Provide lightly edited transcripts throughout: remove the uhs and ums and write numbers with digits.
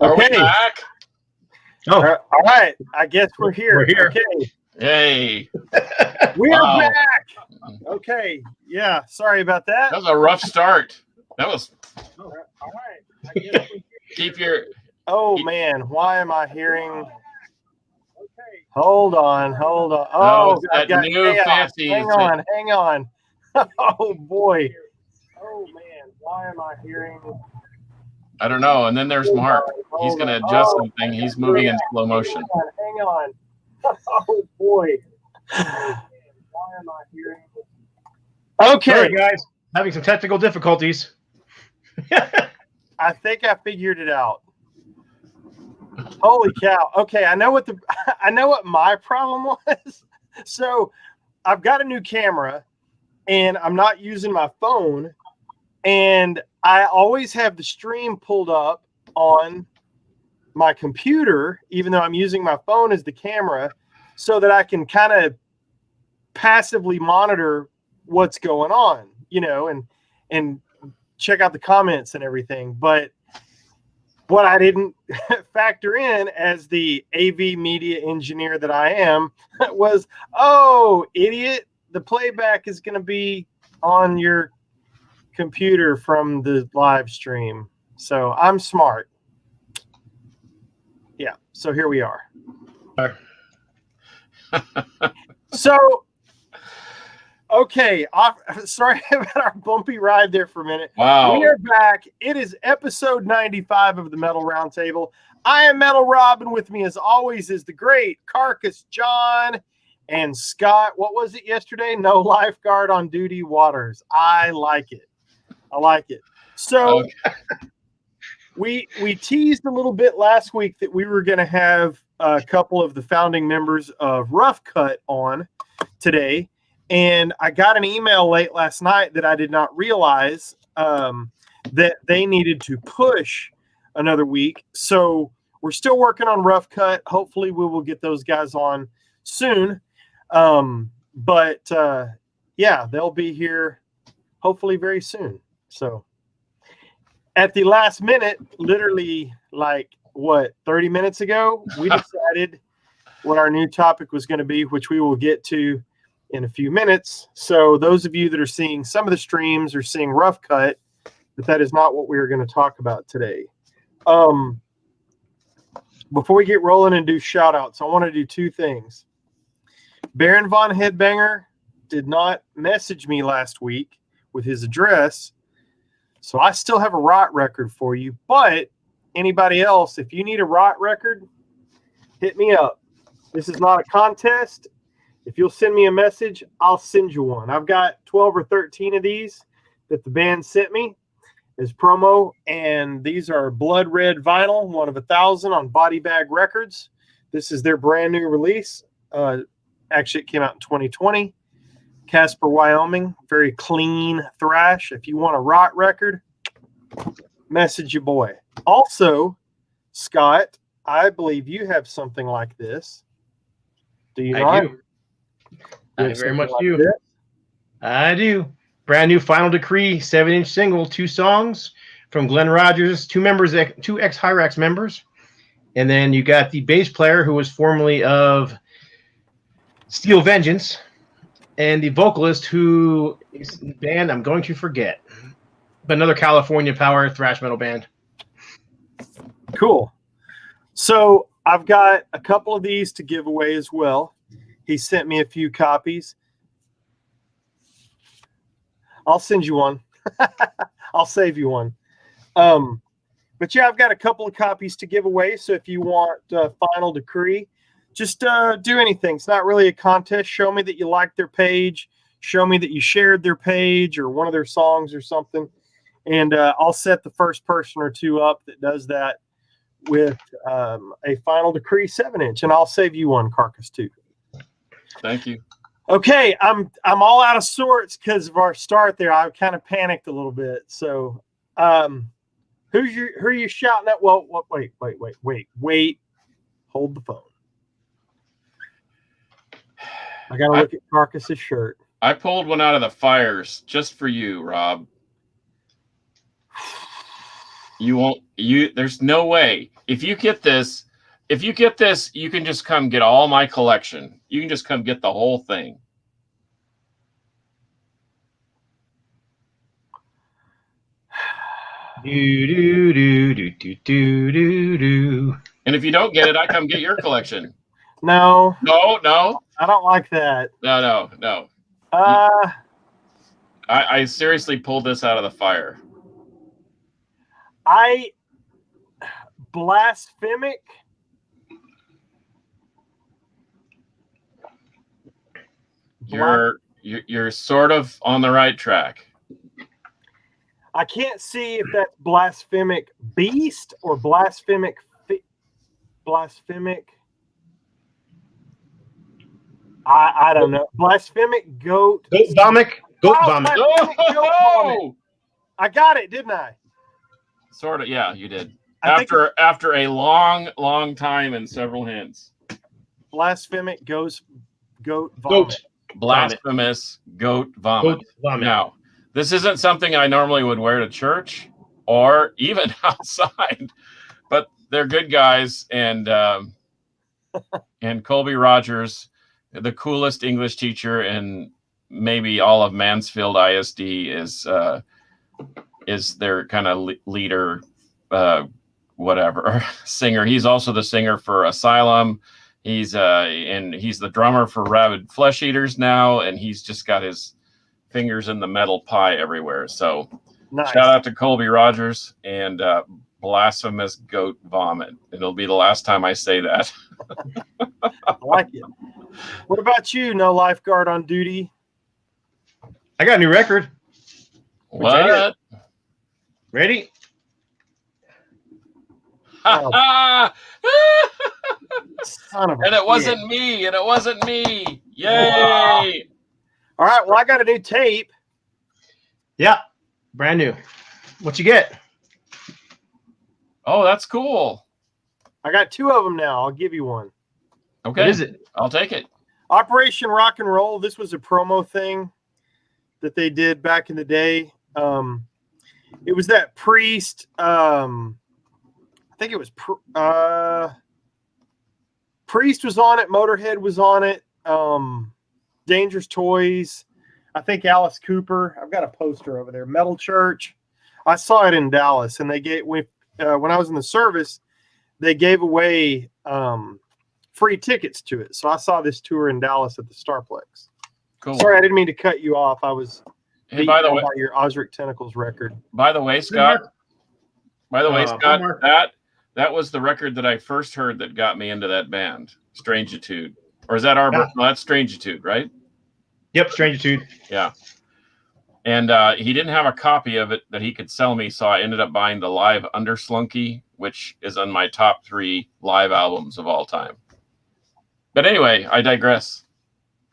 Are we back? Oh, all right. I guess we're here. We're here. Okay. Yay. We're Wow. back. Okay. Yeah. Sorry about that. That was a rough start. That was. All right. I guess we're here. Keep your. Oh, man. Why am I hearing? Okay. Hold on. No, Oh, it's I've that got new chaos. 50s. Hang on. Oh, boy. Oh, man. Why am I hearing? I don't know. And then there's Mark. He's going to adjust something. He's moving in slow motion. Hang on. Oh, boy. Why am I hearing? Okay. Sorry, guys. Having some technical difficulties. I think I figured it out. Holy cow. Okay, I know what my problem was. So I've got a new camera and I'm not using my phone, and I always have the stream pulled up on my computer, even though I'm using my phone as the camera, so that I can kind of passively monitor what's going on, and check out the comments and everything. But what I didn't factor in as the AV media engineer that I am was, oh, idiot, the playback is going to be on your computer from the live stream. So I'm smart. Yeah, so here we are. So, okay, sorry about our bumpy ride there for a minute. Wow. We are back. It is episode 95 of the Metal Roundtable. I am Metal Rob, and with me, as always, is the great Carcass John and Scott. What was it yesterday? No lifeguard on duty waters. I like it. So we teased a little bit last week that we were going to have a couple of the founding members of Rough Cutt on today. And I got an email late last night that I did not realize that they needed to push another week. So we're still working on Rough Cutt. Hopefully we will get those guys on soon. But they'll be here hopefully very soon. So at the last minute, literally 30 minutes ago, we decided what our new topic was going to be, which we will get to in a few minutes. So those of you that are seeing some of the streams or seeing Rough Cutt, but that is not what we are going to talk about today. Before we get rolling and do shout outs, I want to do two things. Baron Von Headbanger did not message me last week with his address, so I still have a rot record for you. But anybody else, if you need a rot record, hit me up. This is not a contest. If you'll send me a message, I'll send you one. I've got 12 or 13 of these that the band sent me as promo, and these are blood red vinyl, one of 1,000 on Body Bag Records. This is their brand new release. Actually, it came out in 2020. Casper, Wyoming. Very clean thrash. If you want a rot record, message your boy. Also, Scott, I believe you have something like this. Do you not? I do. I very much do. I do. Brand new Final Decree 7-inch single, 2 songs from Glenn Rogers, 2 ex-Hyrax members. And then you got the bass player who was formerly of Steel Vengeance, and the vocalist who is in the band I'm going to forget. But another California power thrash metal band. Cool. So I've got a couple of these to give away as well. He sent me a few copies. I'll send you one. I'll save you one. But yeah, I've got a couple of copies to give away. So if you want Final Decree, just do anything. It's not really a contest. Show me that you liked their page. Show me that you shared their page or one of their songs or something. And I'll set the first person or two up that does that with a Final Decree 7-inch. And I'll save you one, Carcass, too. Thank you. Okay, I'm all out of sorts because of our start there. I kind of panicked a little bit. So, who are you shouting at? Well, wait. Hold the phone. I gotta look at Carcass's shirt. I pulled one out of the fires just for you, Rob. You won't. There's no way. If you get this, you can just come get all my collection. You can just come get the whole thing. Do do do do do do do do. And if you don't get it, I come get your collection. No. No. I don't like that. No. I seriously pulled this out of the fire. Blasphemic. You're sort of on the right track. I can't see if that's blasphemic beast or blasphemic. I don't know. Blasphemic goat. Goat vomit. Goat vomit. Blasphemic goat vomit. I got it, didn't I? Sort of. Yeah, you did. After a long time and several hints. Blasphemic goat vomit. Blasphemous goat vomit. Now, this isn't something I normally would wear to church or even outside, but they're good guys, and Colby Rogers, the coolest English teacher in maybe all of Mansfield ISD, is their kind of leader, whatever singer. He's also the singer for Asylum. He's the drummer for Rabid Flesh Eaters now, and he's just got his fingers in the metal pie everywhere. So nice. Shout out to Colby Rogers and blasphemous goat vomit. It'll be the last time I say that. I like it. What about you? No lifeguard on duty. I got a new record. What? Ready? Oh. And it wasn't me. Yay! All right, well, I got a new tape. Yeah, brand new. What you get? Oh, that's cool. I got 2 of them now. I'll give you one. Okay. What is it? I'll take it. Operation Rock and Roll. This was a promo thing that they did back in the day. It was that Priest. I think it was Priest was on it. Motorhead was on it. Dangerous Toys. I think Alice Cooper. I've got a poster over there. Metal Church. I saw it in Dallas, and they gave when I was in the service, they gave away free tickets to it. So I saw this tour in Dallas at the Starplex. Cool. Sorry, I didn't mean to cut you off. I was by the way, about your Osric Tentacles record. By the way, Scott. That was the record that I first heard that got me into that band, Strangitude. Or is that Arbor? Yeah. No, that's Strangitude, right? Yep, Strangitude. Yeah. And he didn't have a copy of it that he could sell me, so I ended up buying the live Underslunky, which is on my top 3 live albums of all time. But anyway, I digress.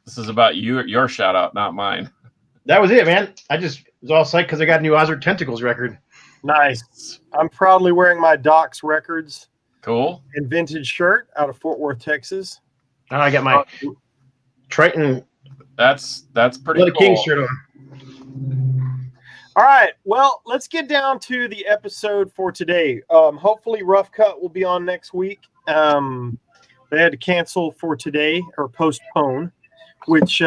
This is about your shout out, not mine. That was it, man. I just was all psyched because I got a new Osric Tentacles record. Nice. I'm proudly wearing my Doc's Records. Cool. And vintage shirt out of Fort Worth, Texas. Oh, I got my Triton. That's pretty cool. King shirt on. All right. Well, let's get down to the episode for today. Hopefully Rough Cut will be on next week. They had to cancel for today or postpone, which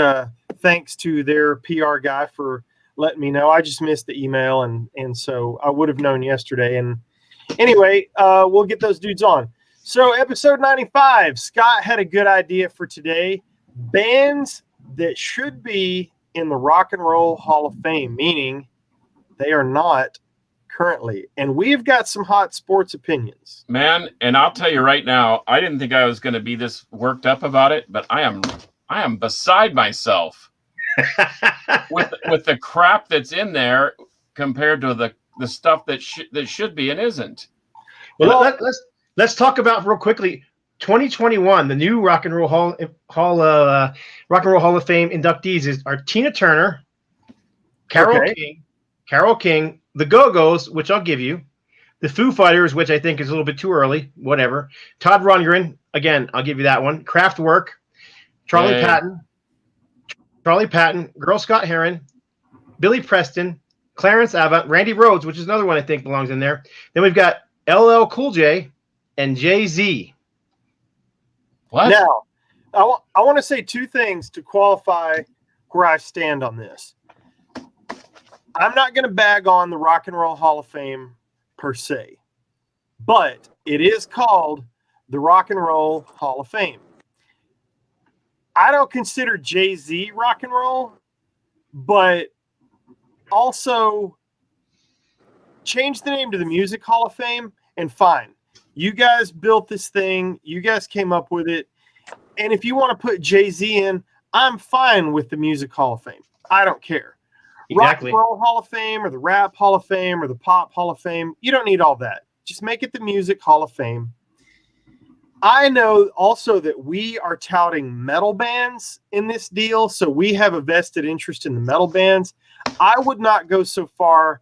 thanks to their PR guy for letting me know. I just missed the email, and so I would have known yesterday. And anyway, we'll get those dudes on. So episode 95, Scott had a good idea for today. Bands that should be in the Rock and Roll Hall of Fame, meaning they are not currently. And we've got some hot sports opinions. Man, and I'll tell you right now, I didn't think I was going to be this worked up about it, but I am beside myself with the crap that's in there compared to the stuff that should be and isn't. Well, let's talk about real quickly 2021. The new Rock and Roll Hall of Fame inductees are Tina Turner, Carole King, the Go-Go's, which I'll give you, the Foo Fighters, which I think is a little bit too early, whatever. Todd Rundgren, again, I'll give you that one. Kraftwerk, Charlie Patton, Girl Scott Heron, Billy Preston, Clarence Avant, Randy Rhoads, which is another one I think belongs in there. Then we've got LL Cool J and Jay-Z. What? Now, I want to say two things to qualify where I stand on this. I'm not going to bag on the Rock and Roll Hall of Fame per se, but it is called the Rock and Roll Hall of Fame. I don't consider Jay-Z rock and roll, but also change the name to the Music Hall of Fame and fine. You guys built this thing. You guys came up with it. And if you want to put Jay-Z in, I'm fine with the Music Hall of Fame. I don't care. Exactly. Rock and Roll Hall of Fame or the Rap Hall of Fame or the Pop Hall of Fame, you don't need all that. Just make it the Music Hall of Fame. I know also that we are touting metal bands in this deal, so we have a vested interest in the metal bands. I would not go so far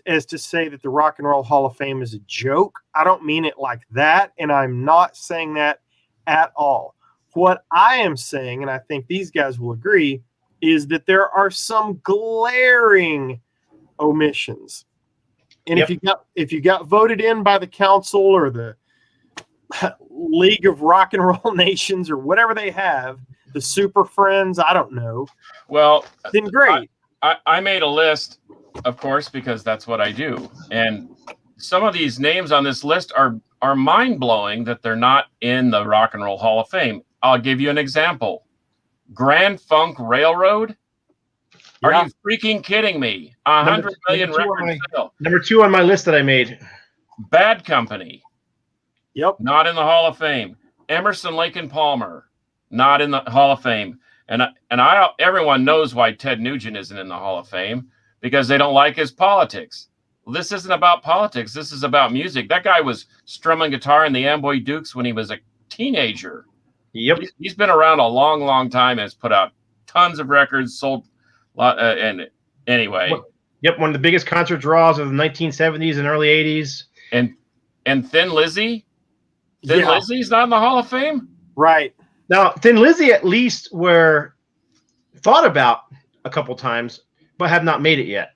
as to say that the Rock and Roll Hall of Fame is a joke. I don't mean it like that, and I'm not saying that at all. What I am saying, and I think these guys will agree, is that there are some glaring omissions. And Yep. if you got voted in by the council or the League of Rock and Roll Nations or whatever they have, the Super Friends, I don't know. Well, then great. I made a list, of course, because that's what I do. And some of these names on this list are mind-blowing that they're not in the Rock and Roll Hall of Fame. I'll give you an example. Grand Funk Railroad? Are you freaking kidding me? 100 million record sale. Number 2 on my list that I made. Bad Company. Yep. Not in the Hall of Fame. Emerson, Lake and Palmer. Not in the Hall of Fame. And everyone knows why Ted Nugent isn't in the Hall of Fame, because they don't like his politics. Well, this isn't about politics. This is about music. That guy was strumming guitar in the Amboy Dukes when he was a teenager. Yep. He's been around a long, long time and has put out tons of records, sold a lot. And anyway. Yep. One of the biggest concert draws of the 1970s and early 80s. And Thin Lizzy? Thin Lizzy's not in the Hall of Fame? Right. Now, Thin Lizzy at least were thought about a couple times, but have not made it yet.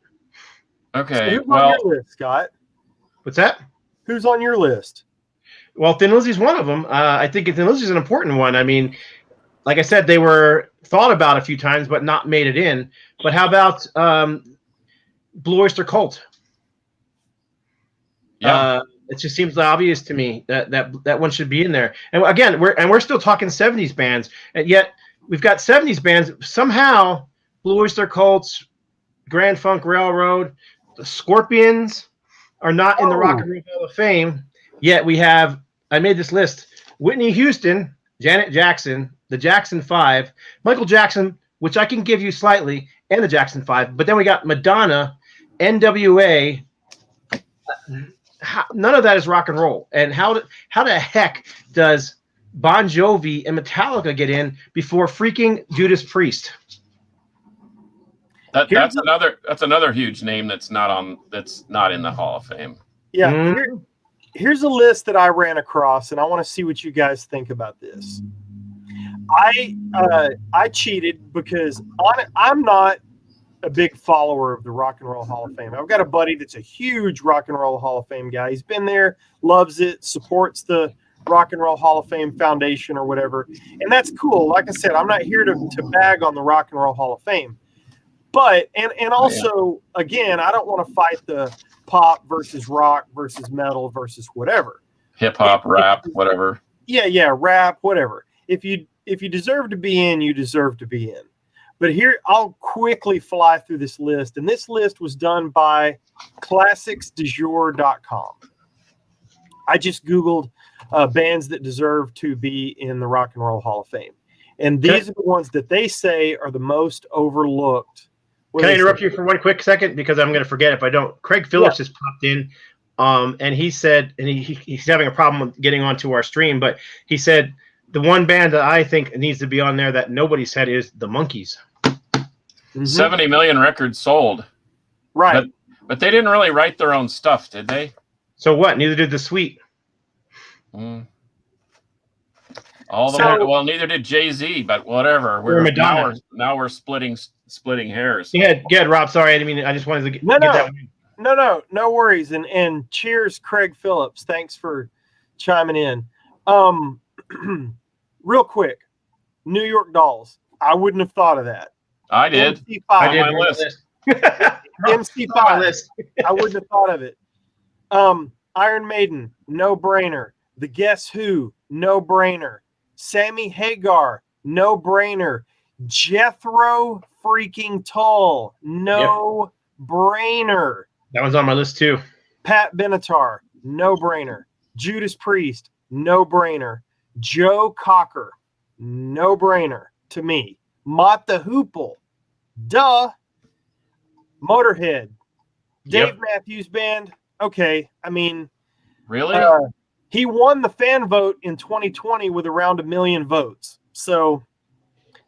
Okay. So who's on your list, Scott? What's that? Who's on your list? Well, Thin Lizzy's one of them. I think Thin Lizzy's an important one. I mean, like I said, they were thought about a few times, but not made it in. But how about Blue Oyster Cult? Yeah. It just seems obvious to me that one should be in there. And again, we're still talking 70s bands, and yet we've got 70s bands. Somehow, Blue Oyster Cults, Grand Funk Railroad, the Scorpions are not in the Rock and Roll Hall of Fame. Yet we have, I made this list: Whitney Houston, Janet Jackson, the Jackson 5, Michael Jackson, which I can give you slightly, and the Jackson 5. But then we got Madonna, NWA. None of that is rock and roll. And how the heck does Bon Jovi and Metallica get in before freaking Judas Priest? That's another huge name that's not in the Hall of Fame. Yeah. Here's a list that I ran across, and I want to see what you guys think about this. I cheated because I'm not a big follower of the Rock and Roll Hall of Fame. I've got a buddy that's a huge Rock and Roll Hall of Fame guy. He's been there, loves it, supports the Rock and Roll Hall of Fame Foundation or whatever. And that's cool. Like I said, I'm not here to bag on the Rock and Roll Hall of Fame. But, and also, again, I don't want to fight the pop versus rock versus metal versus whatever. Hip hop, rap, whatever. Yeah, rap, whatever. If you deserve to be in, you deserve to be in. But here, I'll quickly fly through this list. And this list was done by classicsdujour.com. I just Googled bands that deserve to be in the Rock and Roll Hall of Fame. And these are the ones that they say are the most overlooked. Can I interrupt you for one quick second? Because I'm going to forget if I don't. Craig Phillips just popped in, and he said, and he's having a problem with getting onto our stream, but he said the one band that I think needs to be on there that nobody said is the Monkees. 70 million records sold. Right. But they didn't really write their own stuff, did they? So what? Neither did the Sweet. Well, neither did Jay-Z, but whatever. Madonna. Now we're splitting splitting hairs. Go ahead, Rob. Sorry, I didn't mean. I just wanted to get that one. No worries. And cheers, Craig Phillips. Thanks for chiming in. Real quick, New York Dolls. I wouldn't have thought of that. I did. MC5. I did. On my list. MC5. I wouldn't have thought of it. Iron Maiden, no brainer. The Guess Who, no brainer. Sammy Hagar, no brainer. Jethro freaking Tull, no brainer. That one's on my list too. Pat Benatar, no brainer. Judas Priest, no brainer. Joe Cocker, no brainer to me. Mott the Hoople, duh. Motorhead, Dave Matthews Band. Okay, I mean, really, he won the fan vote in 2020 with around 1 million votes. So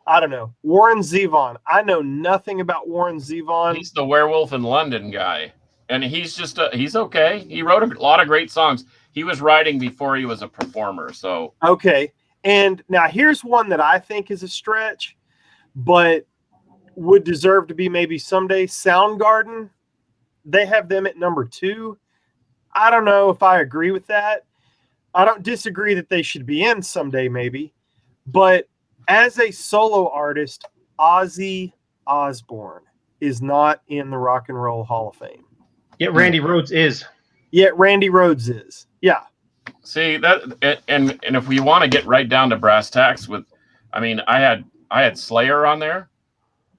I don't know. Warren Zevon. I know nothing about Warren Zevon. He's the Werewolf in London guy, and he's just he's okay. He wrote a lot of great songs. He was writing before he was a performer. So okay, and now here's one that I think is a stretch, but would deserve to be maybe someday. Soundgarden. They have them at number 2. I don't know if I agree with that. I don't disagree that they should be in someday, maybe. But as a solo artist, Ozzy Osbourne is not in the Rock and Roll Hall of Fame. Yet Randy Rhoads is. Yeah. See that, and if we want to get right down to brass tacks with, I mean, I had Slayer on there.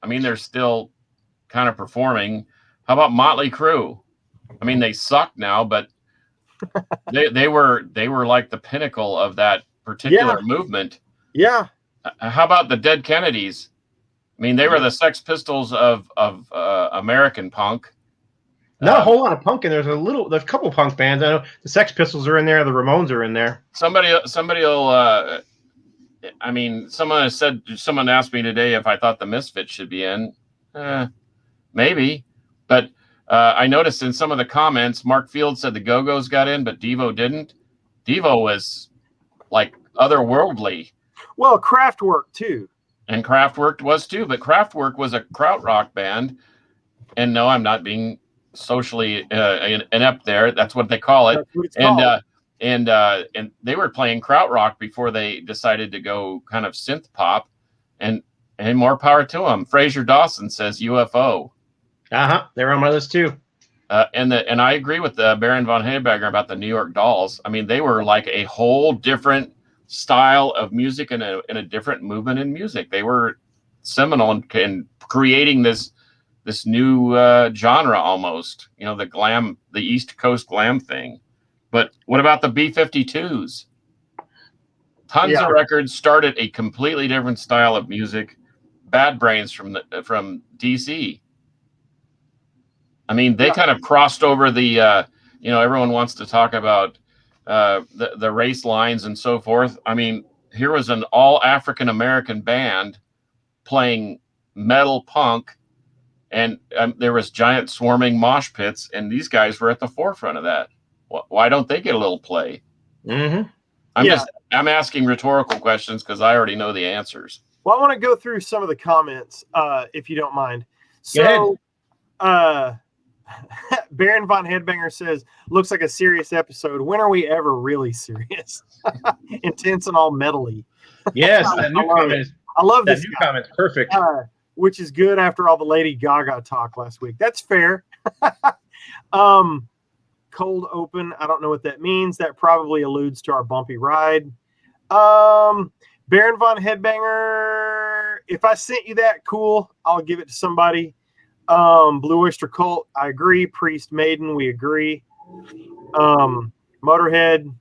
I mean, they're still kind of performing. How about Motley Crue? I mean, they suck now, but they were like the pinnacle of that particular movement. Yeah. How about the Dead Kennedys? I mean, they were the Sex Pistols of American punk. Not a whole lot of punk in there. There's a couple punk bands. I know the Sex Pistols are in there. The Ramones are in there. Somebody will. I mean, someone asked me today if I thought the Misfits should be in. Maybe, but I noticed in some of the comments, Mark Field said the Go-Go's got in, but Devo didn't. Devo was like otherworldly. Well, Kraftwerk too. And Kraftwerk was too, but Kraftwerk was a krautrock band. And no, I'm not being socially inept there. That's what they call it. That's what it's called. And they were playing krautrock before they decided to go kind of synth pop, and more power to them. Fraser Dawson says UFO. They're on my list too. And I agree with Baron von Heberger about the New York Dolls. I mean, they were like a whole different style of music and a different movement in music. They were seminal in creating this new genre almost. You know, the East Coast glam thing. But what about the B-52s? Tons of records started a completely different style of music. Bad Brains from DC. I mean, they kind of crossed over the, everyone wants to talk about the race lines and so forth. I mean, here was an all African-American band playing metal punk, and there was giant swarming mosh pits, and these guys were at the forefront of that. Why don't they get a little play? Mm-hmm. I'm asking rhetorical questions because I already know the answers. Well, I want to go through some of the comments, if you don't mind. Go ahead. Baron von Headbanger says, looks like a serious episode. When are we ever really serious? Intense and all metally. Yes, that new comment. I love this new comment. Perfect. Which is good after all the Lady Gaga talk last week. That's fair. Cold open. I don't know what that means. That probably alludes to our bumpy ride. Baron von Headbanger. If I sent you that, cool. I'll give it to somebody. Blue Oyster Cult, I agree. Priest Maiden, we agree. Motorhead,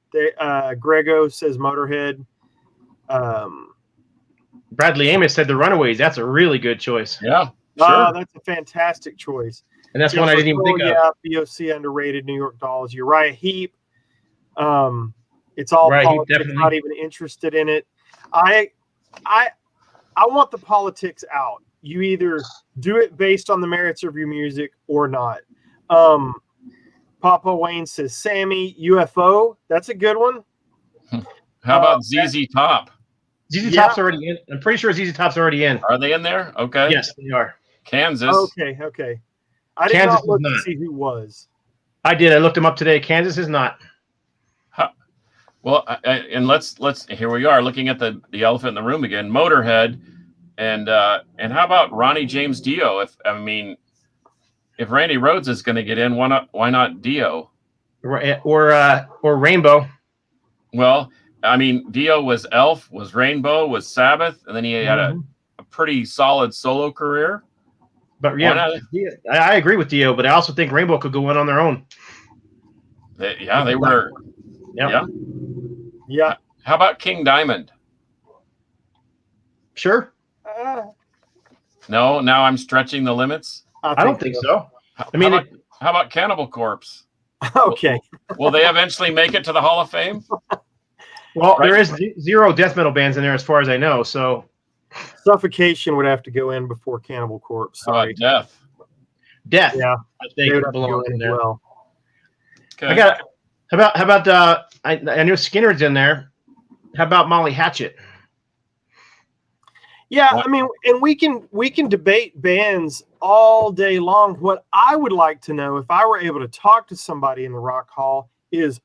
Grego says Motorhead. Bradley Amos said the Runaways. That's a really good choice. Yeah, sure. That's a fantastic choice. And that's one I didn't even think of. Yeah, BOC underrated. New York Dolls. Uriah Heep. It's all politics. Not even interested in it. I want the politics out. You either do it based on the merits of your music or not. Papa Wayne says Sammy. UFO. That's a good one. How about ZZ Top? ZZ Top's already in. I'm pretty sure ZZ Top's already in. Are they in there? Okay. Yes, they are. Kansas. Okay. I did Kansas not look is to not. see who was. I did. I looked him up today. Kansas is not. Well, and let's here we are looking at the elephant in the room again. Motorhead, and how about Ronnie James Dio? If Randy Rhoads is going to get in, why not Dio? Or Rainbow. Well, I mean, Dio was Elf, was Rainbow, was Sabbath, and then he had a pretty solid solo career. But yeah, I agree with Dio, but I also think Rainbow could go in on their own. They were. Yeah. How about King Diamond? Sure. No, now I'm stretching the limits. I don't think so. I mean, how about Cannibal Corpse? Okay. Will they eventually make it to the Hall of Fame? Well, there is 0 death metal bands in there as far as I know. So Suffocation would have to go in before Cannibal Corpse. Sorry. Death. Yeah. They would belong in there. Well. Okay. I got. How about I know Skinner's in there. How about Molly Hatchet? Yeah, I mean, and we can debate bands all day long. What I would like to know, if I were able to talk to somebody in the Rock Hall, is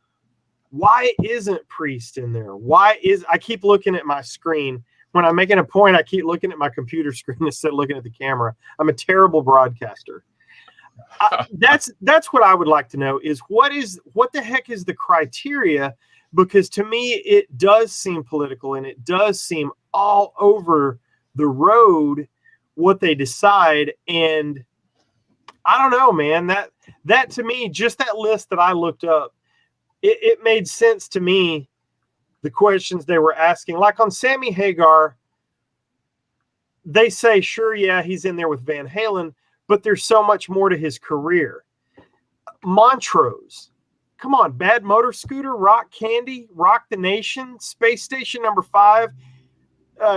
why isn't Priest in there? I keep looking at my screen. When I'm making a point, I keep looking at my computer screen instead of looking at the camera. I'm a terrible broadcaster. That's what I would like to know is what the heck is the criteria? Because to me, it does seem political and it does seem all over the road what they decide. And I don't know, man, that to me, just that list that I looked up, it made sense to me. The questions they were asking, like on Sammy Hagar, they say, sure, yeah, he's in there with Van Halen, but there's so much more to his career. Montrose, come on, Bad Motor Scooter, Rock Candy, Rock the Nation, Space Station No. 5,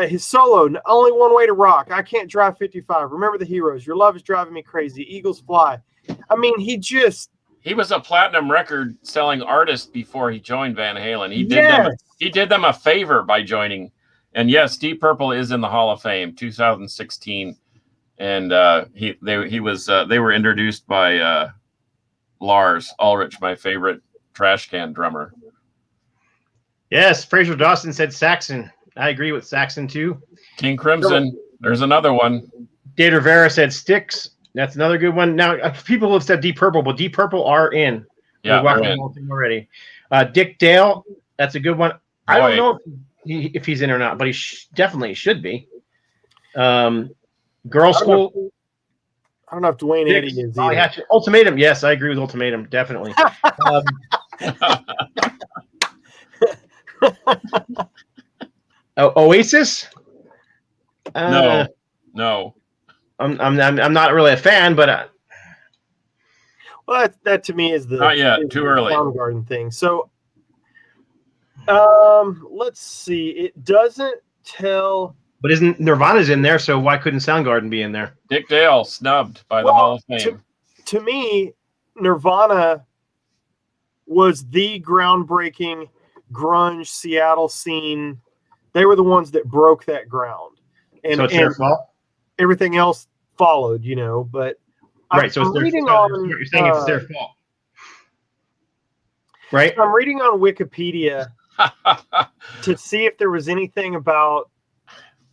his solo, Only One Way to Rock, I Can't Drive 55, Remember the Heroes, Your Love Is Driving Me Crazy, Eagles Fly. I mean, he was a platinum record selling artist before he joined Van Halen. He did them a favor by joining. And yes, Deep Purple is in the Hall of Fame, 2016. And they were introduced by Lars Ulrich, my favorite trash can drummer. Yes, Fraser Dawson said Saxon. I agree with Saxon too. King Crimson, there's another one. Dave Rivera said Styx. That's another good one. Now, people have said Deep Purple, but Deep Purple are in. Yeah, they're in already. Dick Dale, that's a good one. I don't know if he's in or not, but he definitely should be. Girl School. I don't know if Dwayne Eddy is either. Ultimatum. Yes, I agree with Ultimatum. Definitely. Oasis. No. I'm not really a fan, but well, that to me is not yet. Too early. Soundgarden thing. So, let's see. It doesn't tell. But isn't Nirvana's in there? So why couldn't Soundgarden be in there? Dick Dale snubbed by the Hall of Fame. To me, Nirvana was the groundbreaking grunge Seattle scene. They were the ones that broke that ground, and so it's their fault. Everything else followed, But right, so you're saying it's their fault, right? I'm reading on Wikipedia to see if there was anything about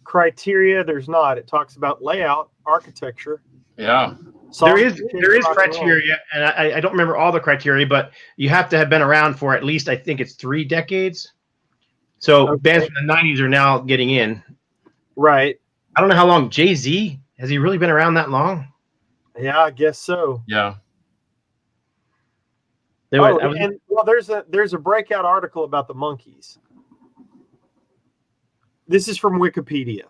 criteria. There's not. It talks about layout, architecture. Yeah, there is criteria, and I don't remember all the criteria, but you have to have been around for at least, I think it's 3 decades. So bands from the 90s are now getting in. Right. I don't know how long. Jay-Z, has he really been around that long? Yeah, I guess so. Yeah. There's a breakout article about the Monkees. This is from Wikipedia.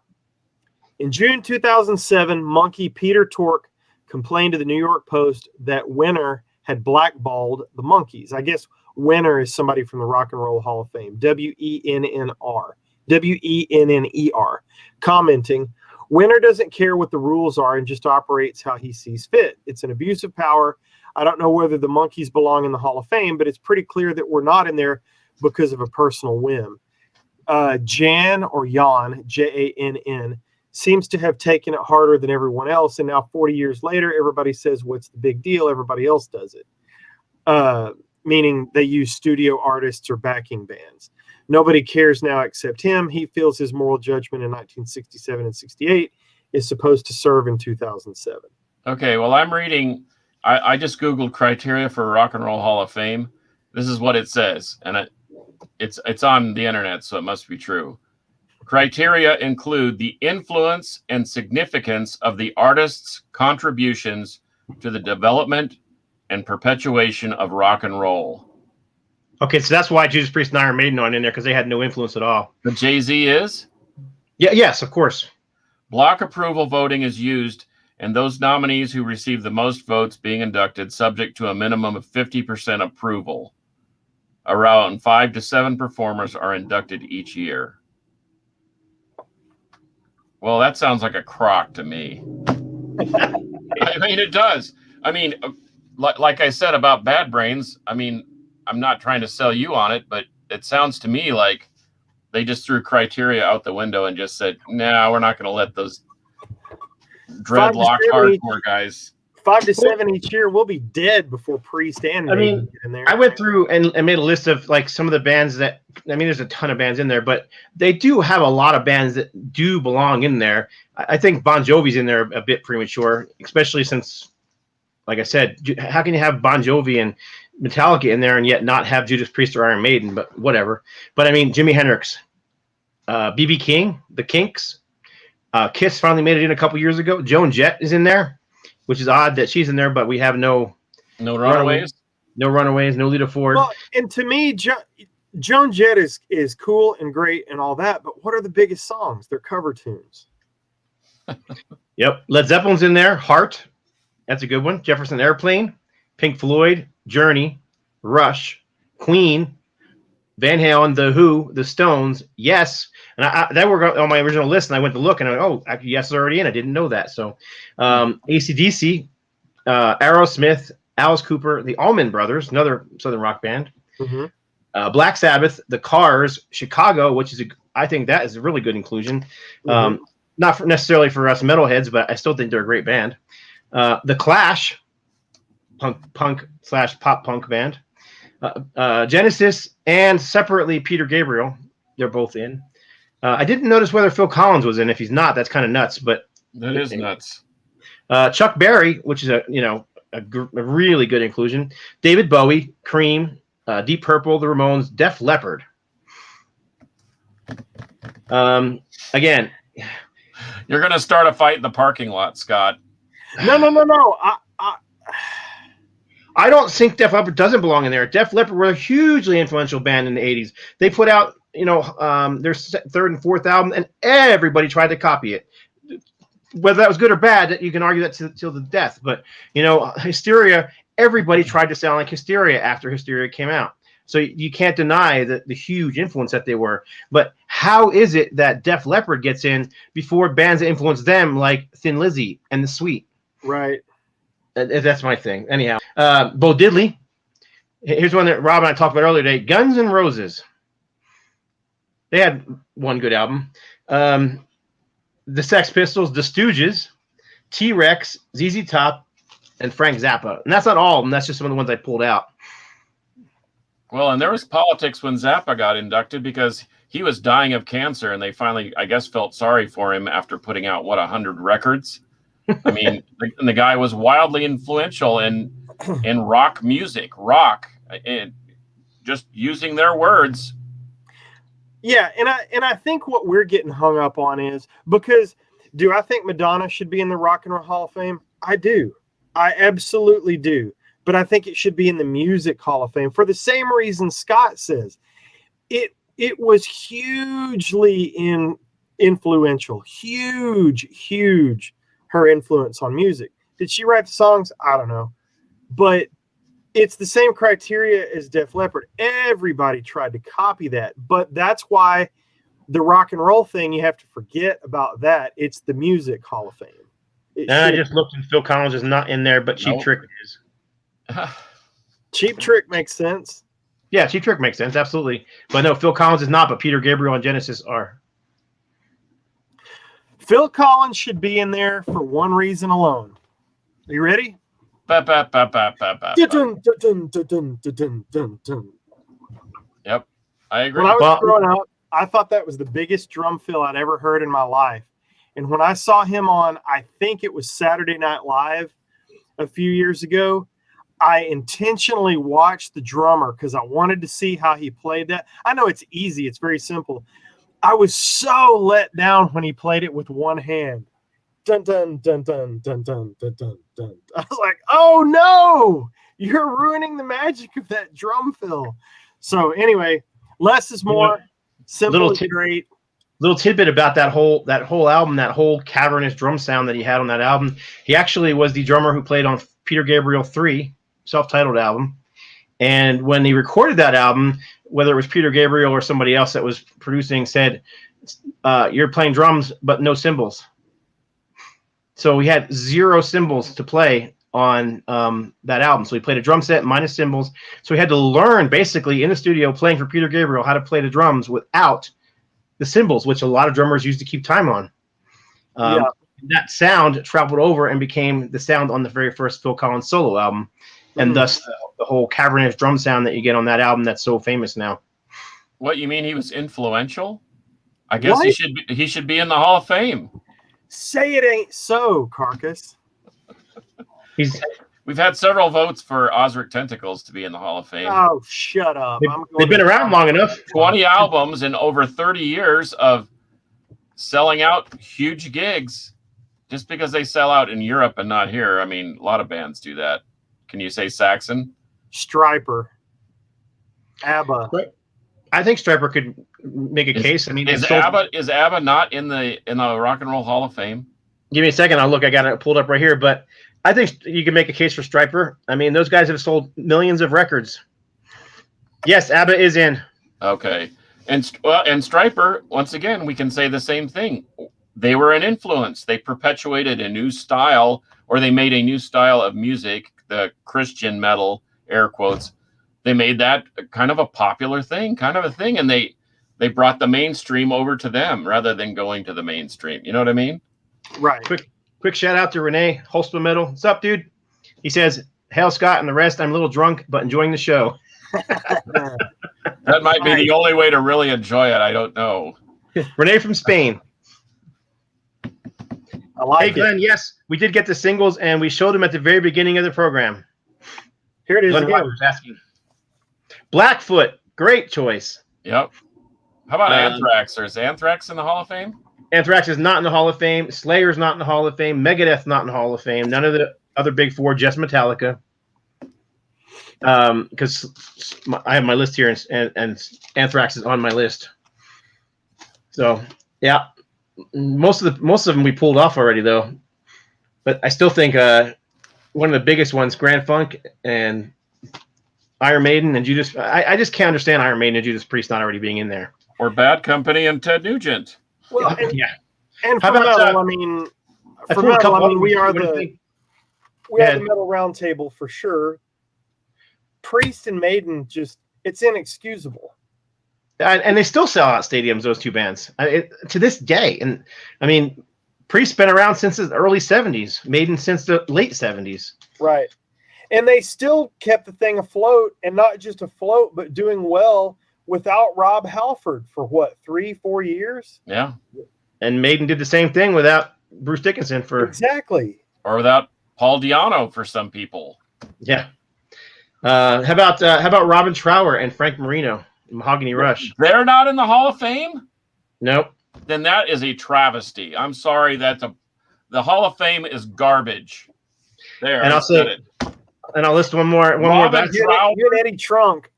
In June 2007, Monkey Peter Tork complained to the New York Post that Winner had blackballed the Monkees. I guess Winner is somebody from the Rock and Roll Hall of Fame. W-E-N-N-R. W-E-N-N-E-R. Commenting, Winner doesn't care what the rules are and just operates how he sees fit. It's an abuse of power. I don't know whether the Monkees belong in the Hall of Fame, but it's pretty clear that we're not in there because of a personal whim. Jan, Jan, J-A-N-N, seems to have taken it harder than everyone else. And now 40 years later, everybody says, what's the big deal? Everybody else does it. Meaning they use studio artists or backing bands. Nobody cares now except him. He feels his moral judgment in 1967 and 68 is supposed to serve in 2007. Okay, well, I'm reading. I just Googled criteria for Rock and Roll Hall of Fame. This is what it says, and it's on the internet, so it must be true. Criteria include the influence and significance of the artist's contributions to the development and perpetuation of rock and roll. Okay, so that's why Judas Priest and Iron Maiden aren't in there, because they had no influence at all. But Jay-Z is? Yeah, yes, of course. Block approval voting is used, and those nominees who receive the most votes being inducted subject to a minimum of 50% approval. Around 5 to 7 performers are inducted each year. Well, that sounds like a crock to me. I mean, it does. I mean, like I said about Bad Brains, I mean, I'm not trying to sell you on it, but it sounds to me like they just threw criteria out the window and just said, "No, we're not going to let those dreadlocked hardcore guys." 5 to 7 each year. We'll be dead before Priest and Maiden get in there. I went through and made a list of like some of the bands that, I mean, there's a ton of bands in there, but they do have a lot of bands that do belong in there. I think Bon Jovi's in there a bit premature, especially since, like I said, how can you have Bon Jovi and Metallica in there and yet not have Judas Priest or Iron Maiden? But whatever. But I mean, Jimi Hendrix, B.B. King, The Kinks, Kiss finally made it in a couple years ago. Joan Jett is in there, which is odd that she's in there, but we have no Runaways, no Lita Ford. Well, and to me, Joan Jett is cool and great and all that, but what are the biggest songs? They're cover tunes. Yep, Led Zeppelin's in there. Heart, that's a good one. Jefferson Airplane, Pink Floyd, Journey, Rush, Queen, Van Halen, The Who, The Stones, Yes. And that were on my original list, and I went to look, and I went, oh, Yes is already in. I didn't know that. So AC/DC, Aerosmith, Alice Cooper, the Allman Brothers, another Southern rock band, Black Sabbath, The Cars, Chicago, which is, I think that is a really good inclusion. Not necessarily for us metalheads, but I still think they're a great band. The Clash, punk/pop punk band. Genesis, and separately Peter Gabriel. They're both in. I didn't notice whether Phil Collins was in. If he's not, that's kind of nuts. But that is nuts. Chuck Berry, which is a really good inclusion. David Bowie, Cream, Deep Purple, The Ramones, Def Leppard. Again, you're gonna start a fight in the parking lot, Scott. No. I don't think Def Leppard doesn't belong in there. Def Leppard were a hugely influential band in the 80s. They put out, their third and fourth album, and everybody tried to copy it. Whether that was good or bad, you can argue that till the death. But, Hysteria, everybody tried to sound like Hysteria after Hysteria came out. So you can't deny the huge influence that they were. But how is it that Def Leppard gets in before bands that influenced them like Thin Lizzy and The Sweet? Right. That's my thing. Anyhow, Bo Diddley. Here's one that Rob and I talked about earlier today. Guns N' Roses. They had one good album. The Sex Pistols, The Stooges, T-Rex, ZZ Top, and Frank Zappa. And that's not all of them. That's just some of the ones I pulled out. Well, and there was politics when Zappa got inducted because he was dying of cancer, and they finally, I guess, felt sorry for him after putting out, 100 records? I mean, the guy was wildly influential in rock music, and just using their words. Yeah, and I think what we're getting hung up on is because do I think Madonna should be in the Rock and Roll Hall of Fame? I do. I absolutely do. But I think it should be in the Music Hall of Fame for the same reason Scott says. It was hugely influential, huge. Her influence on music. Did she write the songs? I don't know. But it's the same criteria as Def Leppard. Everybody tried to copy that. But that's why the rock and roll thing, you have to forget about that. It's the Music Hall of Fame. I just looked and Phil Collins is not in there, but Cheap Trick is. Cheap Trick makes sense. Yeah, Cheap Trick makes sense. Absolutely. But no, Phil Collins is not, but Peter Gabriel and Genesis are. Phil Collins should be in there for one reason alone. Are you ready? Ba, ba, ba, ba, ba, ba, ba. Dun, dun, dun, dun, dun, dun, dun, dun. Yep, I agree. When I was growing up, I thought that was the biggest drum fill I'd ever heard in my life. And when I saw him on, I think it was Saturday Night Live a few years ago, I intentionally watched the drummer because I wanted to see how he played that. I know it's easy. It's very simple. I was so let down when he played it with one hand. Dun, dun, dun, dun, dun, dun, dun, dun, dun. I was like, oh, no, you're ruining the magic of that drum fill. So anyway, less is more. Simple is great. Little tidbit about that whole album, that whole cavernous drum sound that he had on that album. He actually was the drummer who played on Peter Gabriel 3, self-titled album. And when he recorded that album, whether it was Peter Gabriel or somebody else that was producing, said, "You're playing drums, but no cymbals." So he had 0 cymbals to play on that album. So he played a drum set minus cymbals. So he had to learn basically in the studio playing for Peter Gabriel how to play the drums without the cymbals, which a lot of drummers used to keep time on. That sound traveled over and became the sound on the very first Phil Collins solo album. And thus the whole cavernous drum sound that you get on that album that's so famous now. What, you mean he was influential? I guess he should be in the Hall of Fame. Say it ain't so, Carcass. We've had several votes for Osric Tentacles to be in the Hall of Fame. Oh, shut up. They've been around long enough. 20 albums and over 30 years of selling out huge gigs. Just because they sell out in Europe and not here, I mean, a lot of bands do that. Can you say Saxon? Stryper. ABBA. I think Stryper could make a case. I mean, is ABBA not in the Rock and Roll Hall of Fame? Give me a second. I'll look. I got it pulled up right here. But I think you can make a case for Stryper. I mean, those guys have sold millions of records. Yes, ABBA is in. Okay. And Stryper, once again, we can say the same thing. They were an influence. They perpetuated a new style, or they made a new style of music, the Christian metal, air quotes. They made that kind of a popular thing, and they brought the mainstream over to them rather than going to the mainstream. You know what I mean? Right. Quick shout out to Renee Holspa Metal. What's up, dude? He says, "Hail Scott and the rest. I'm a little drunk, but enjoying the show." That might be the only way to really enjoy it. I don't know. Renee from Spain. I like Hey, Glenn, yes, we did get the singles, and we showed them at the very beginning of the program. Here it is. Glenn Rogers asking. Blackfoot, great choice. Yep. How about Anthrax? Is Anthrax in the Hall of Fame? Anthrax is not in the Hall of Fame. Slayer's not in the Hall of Fame. Megadeth not in the Hall of Fame. None of the other big four, just Metallica. Because I have my list here, and Anthrax is on my list. So yeah, most of them we pulled off already though. But I still think one of the biggest ones, Grand Funk and Iron Maiden and Judas. I just can't understand Iron Maiden and Judas Priest not already being in there. Or Bad Company and Ted Nugent. Well, yeah. And for metal, we are the metal round table for sure. Priest and Maiden, it's inexcusable. And they still sell out stadiums, those two bands, to this day. And I mean, Priest's been around since the early 70s, Maiden since the late 70s. Right. And they still kept the thing afloat, and not just afloat, but doing well without Rob Halford for 3-4 years? Yeah. And Maiden did the same thing without Bruce Dickinson exactly. Or without Paul Di'Anno for some people. Yeah. How about Robin Trower and Frank Marino, Mahogany Rush? They're not in the Hall of Fame? Nope. Then that is a travesty. I'm sorry, the Hall of Fame is garbage. There. And I'll list one more. Robin Trower. You're Eddie Trunk.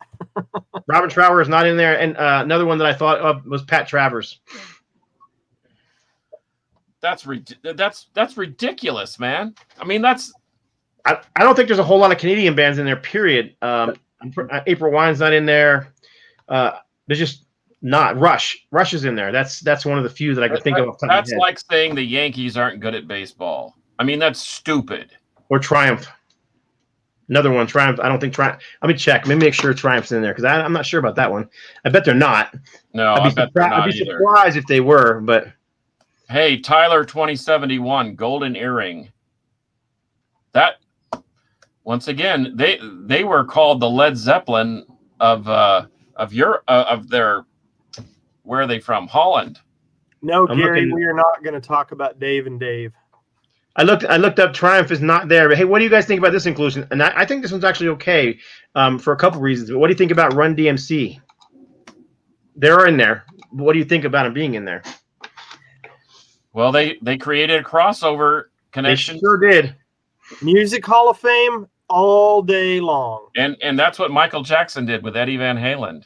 Robin Trower is not in there, and another one that I thought of was Pat Travers. That's ridiculous, man. I mean, I don't think there's a whole lot of Canadian bands in there. Period. April Wine's not in there. There's just not Rush. Rush is in there. That's one of the few that I could think of. That's like saying the Yankees aren't good at baseball. I mean, that's stupid. Or Triumph. Another one, Triumph. I don't think Triumph. Let me check. Let me make sure Triumph's in there because I'm not sure about that one. I bet they're not. No, I bet they're not I'd be surprised if they were, but Hey, Tyler 2071, Golden Earring. That once again, they were called the Led Zeppelin of their, where are they from? Holland. No, Gary, we are not going to talk about Dave and Dave. I looked up. Triumph is not there. But hey, what do you guys think about this inclusion? And I think this one's actually okay for a couple reasons. But what do you think about Run DMC? They're in there. What do you think about them being in there? Well, they created a crossover connection. They sure did. Music Hall of Fame all day long. And that's what Michael Jackson did with Eddie Van Halen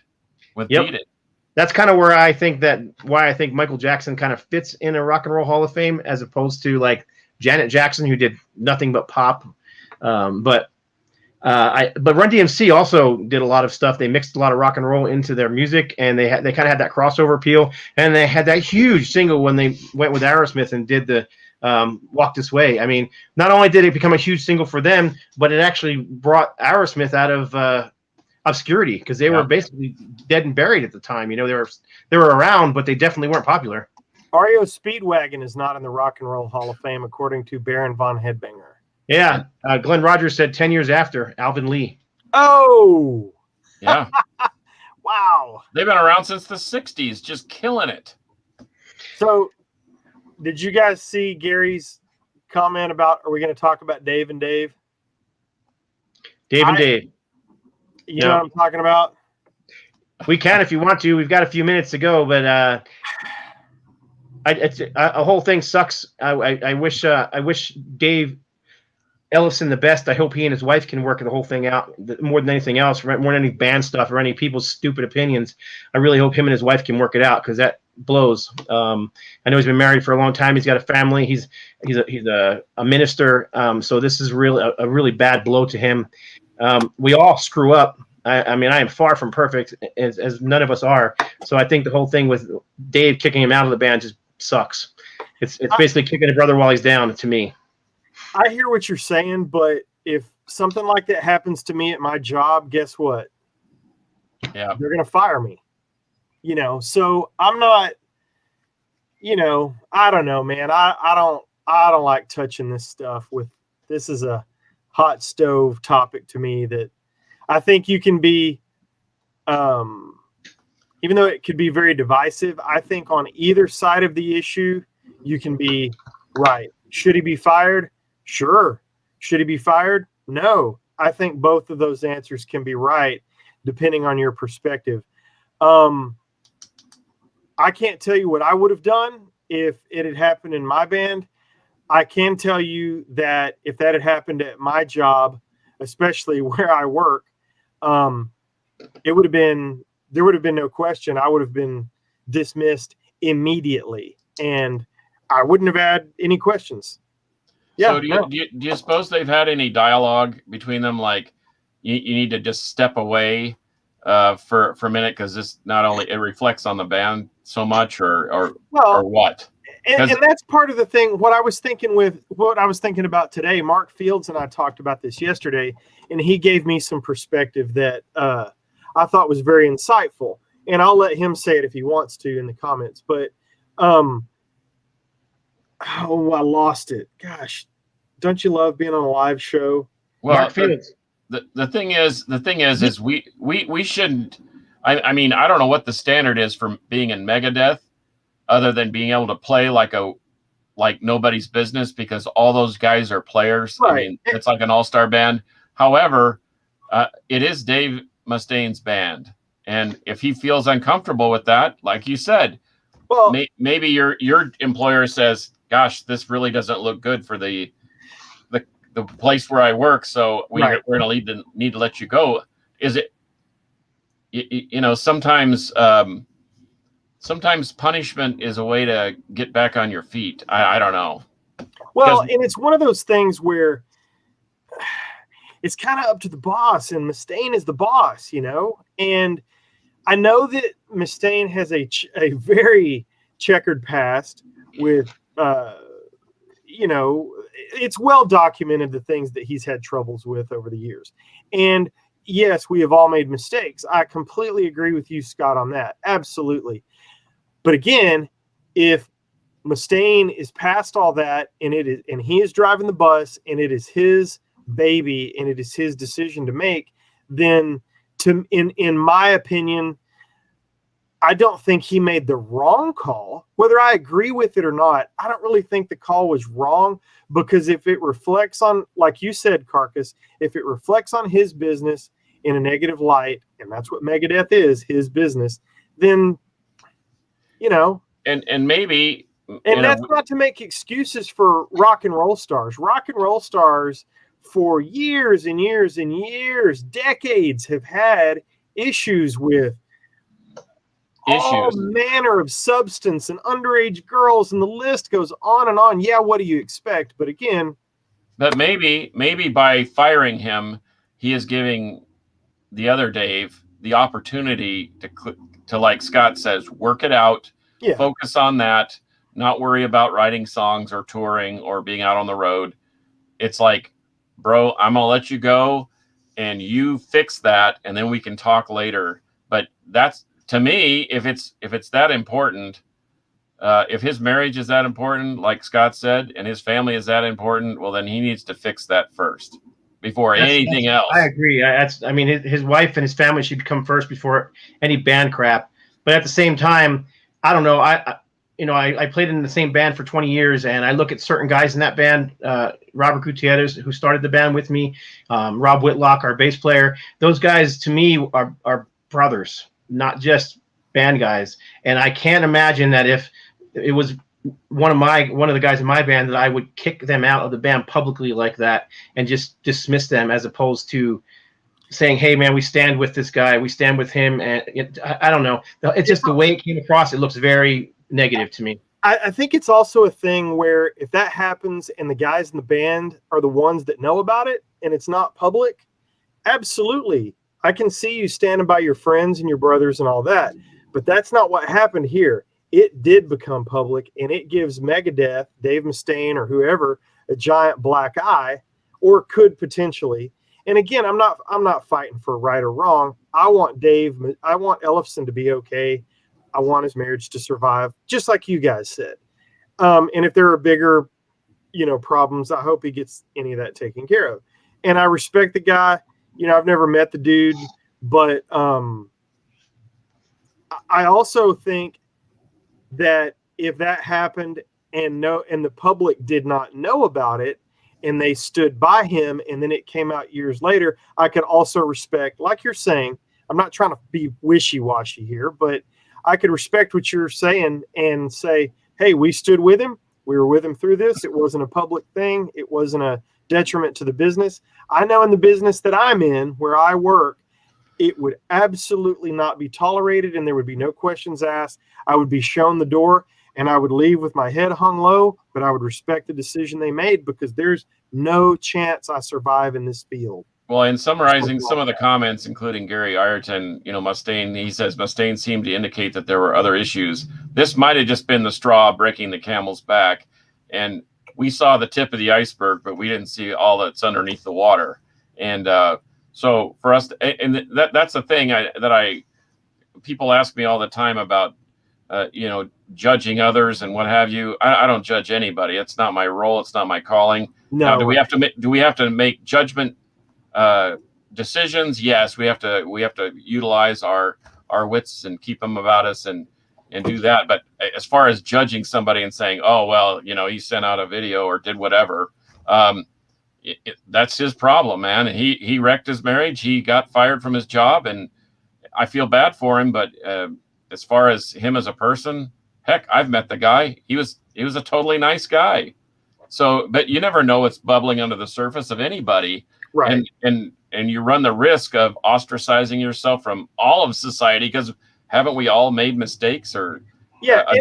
with Beat It. That's kind of where I think why I think Michael Jackson kind of fits in a Rock and Roll Hall of Fame as opposed to like Janet Jackson, who did nothing but pop. But Run DMC also did a lot of stuff. They mixed a lot of rock and roll into their music, and they kind of had that crossover appeal. And they had that huge single when they went with Aerosmith and did the Walk This Way. I mean, not only did it become a huge single for them, but it actually brought Aerosmith out of obscurity because they were basically dead and buried at the time. You know, they were around, but they definitely weren't popular. REO Speedwagon is not in the Rock and Roll Hall of Fame, according to Baron von Headbanger. Yeah, Glenn Rogers said 10 years after Alvin Lee. Oh, yeah. Wow. They've been around since the 60s, just killing it. So, did you guys see Gary's comment about, are we going to talk about Dave and Dave? Dave and Dave. You know what I'm talking about? We can if you want to. We've got a few minutes to go, but a whole thing sucks. I wish Dave Ellison the best. I hope he and his wife can work the whole thing out more than anything else, more than any band stuff or any people's stupid opinions. I really hope him and his wife can work it out because that blows. I know he's been married for a long time. He's got a family. He's a minister. So this is really a really bad blow to him. We all screw up. I mean, I am far from perfect, as none of us are. So I think the whole thing with Dave kicking him out of the band just sucks. It's basically kicking a brother while he's down to me. I hear what you're saying, but if something like that happens to me at my job, guess what? Yeah, they're going to fire me. You know, so I'm not, you know, I don't know, man. I don't like touching this stuff this is a hot stove topic to me that I think you can be, even though it could be very divisive, I think on either side of the issue, you can be right. Should he be fired? Sure. Should he be fired? No. I think both of those answers can be right, depending on your perspective. I can't tell you what I would have done if it had happened in my band. I can tell you that if that had happened at my job, especially where I work, there would have been no question. I would have been dismissed immediately, and I wouldn't have had any questions. Yeah. So do you suppose they've had any dialogue between them? Like you need to just step away for a minute because this not only it reflects on the band so much, or what? And that's part of the thing. What I was thinking about today, Mark Fields and I talked about this yesterday, and he gave me some perspective that I thought was very insightful. And I'll let him say it if he wants to in the comments. But I lost it. Gosh, don't you love being on a live show? Well, Mark Fields. The thing is we shouldn't. I mean, I don't know what the standard is for being in Megadeth, other than being able to play like nobody's business because all those guys are players. Right. I mean, it's like an all-star band. However, it is Dave Mustaine's band, and if he feels uncomfortable with that, like you said, well, maybe your employer says, "Gosh, this really doesn't look good for the place where I work, so we're going to need to let you go." Is it? You know, sometimes punishment is a way to get back on your feet. I don't know. Well, and it's one of those things where it's kind of up to the boss, and Mustaine is the boss, you know. And I know that Mustaine has a very checkered past with, you know, it's well documented the things that he's had troubles with over the years. And yes, we have all made mistakes. I completely agree with you, Scott, on that. Absolutely. But again, if Mustaine is past all that, and he is driving the bus, and it is his baby, and it is his decision to make, then in my opinion, I don't think he made the wrong call. Whether I agree with it or not, I don't really think the call was wrong, because if it reflects on, like you said, Carcass, if it reflects on his business in a negative light, and that's what Megadeth is, his business, then, and maybe, and that's not to make excuses for rock and roll stars. Rock and roll stars for years and years and years, decades, have had issues with all manner of substance and underage girls, and the list goes on and on. Yeah, what do you expect? But again, maybe by firing him, he is giving the other Dave the opportunity to, like Scott says, work it out, focus on that, not worry about writing songs or touring or being out on the road. It's like, bro, I'm gonna let you go and you fix that, and then we can talk later. But that's, to me, if it's that important, if his marriage is that important, like Scott said, and his family is that important, well, then he needs to fix that first before anything else. I agree. His wife and his family should come first before any band crap. But at the same time, I don't know. I played in the same band for 20 years, and I look at certain guys in that band, Robert Gutierrez, who started the band with me, Rob Whitlock, our bass player. Those guys, to me, are brothers, not just band guys. And I can't imagine that if it was one of the guys in my band, that I would kick them out of the band publicly like that and just dismiss them, as opposed to saying, hey man, we stand with this guy, we stand with him. And I don't know. It's just the way it came across. It looks very negative to me. I think it's also a thing where if that happens and the guys in the band are the ones that know about it and it's not public, absolutely, I can see you standing by your friends and your brothers and all that. But that's not what happened here. It did become public, and it gives Megadeth, Dave Mustaine, or whoever, a giant black eye, or could potentially. And again, I'm not fighting for right or wrong. I want Ellefson to be okay. I want his marriage to survive, just like you guys said. And if there are bigger, problems, I hope he gets any of that taken care of. And I respect the guy. I've never met the dude, but I also think that if that happened and the public did not know about it and they stood by him and then it came out years later, I could also respect, like you're saying, I'm not trying to be wishy-washy here, but I could respect what you're saying and say, hey, we stood with him. We were with him through this. It wasn't a public thing. It wasn't a detriment to the business. I know in the business that I'm in, where I work, it would absolutely not be tolerated, and there would be no questions asked. I would be shown the door, and I would leave with my head hung low, but I would respect the decision they made, because there's no chance I survive in this field. Well, in summarizing some of the comments, including Gary Ireton, Mustaine, he says Mustaine seemed to indicate that there were other issues. This might have just been the straw breaking the camel's back, and we saw the tip of the iceberg, but we didn't see all that's underneath the water. And so for us, and that's the thing people ask me all the time about, judging others and what have you. I don't judge anybody. It's not my role. It's not my calling. No. Now, do we have to make judgment decisions? Yes, we have to utilize our wits and keep them about us and do that. But as far as judging somebody and saying, oh, well, he sent out a video or did whatever, that's his problem, man. And he wrecked his marriage. He got fired from his job, and I feel bad for him. But as far as him as a person, heck, I've met the guy. He was a totally nice guy. So, but you never know what's bubbling under the surface of anybody. Right. And you run the risk of ostracizing yourself from all of society, because haven't we all made mistakes or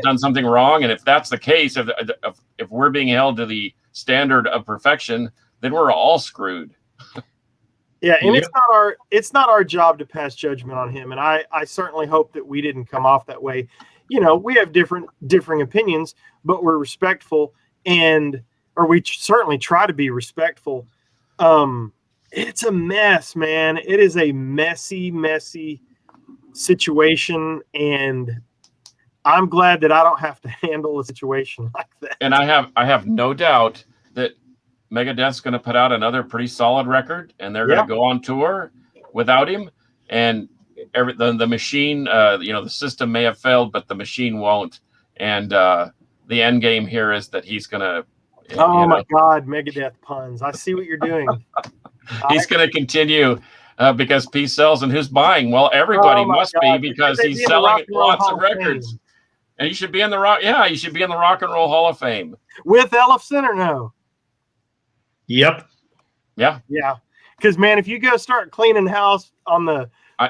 done something wrong? And if that's the case, if we're being held to the standard of perfection, then we're all screwed. Yeah, and it's not our job to pass judgment on him. And I certainly hope that we didn't come off that way. We have differing opinions, but we're respectful, or we certainly try to be respectful. It's a mess, man. It is a messy situation, and I'm glad that I don't have to handle a situation like that. And I have no doubt that Megadeth's going to put out another pretty solid record, and they're going to go on tour without him. And the machine, the system may have failed, but the machine won't. And the end game here is that he's going to. Oh my God, Megadeth puns! I see what you're doing. He's going to continue because peace sells, and who's buying? Well, everybody must be, because he's selling lots of records. And he should be in the rock. Yeah, he should be in the Rock and Roll Hall of Fame with Ellefson or no? Yep. Yeah. Yeah. Because man, if you go start cleaning house on the, do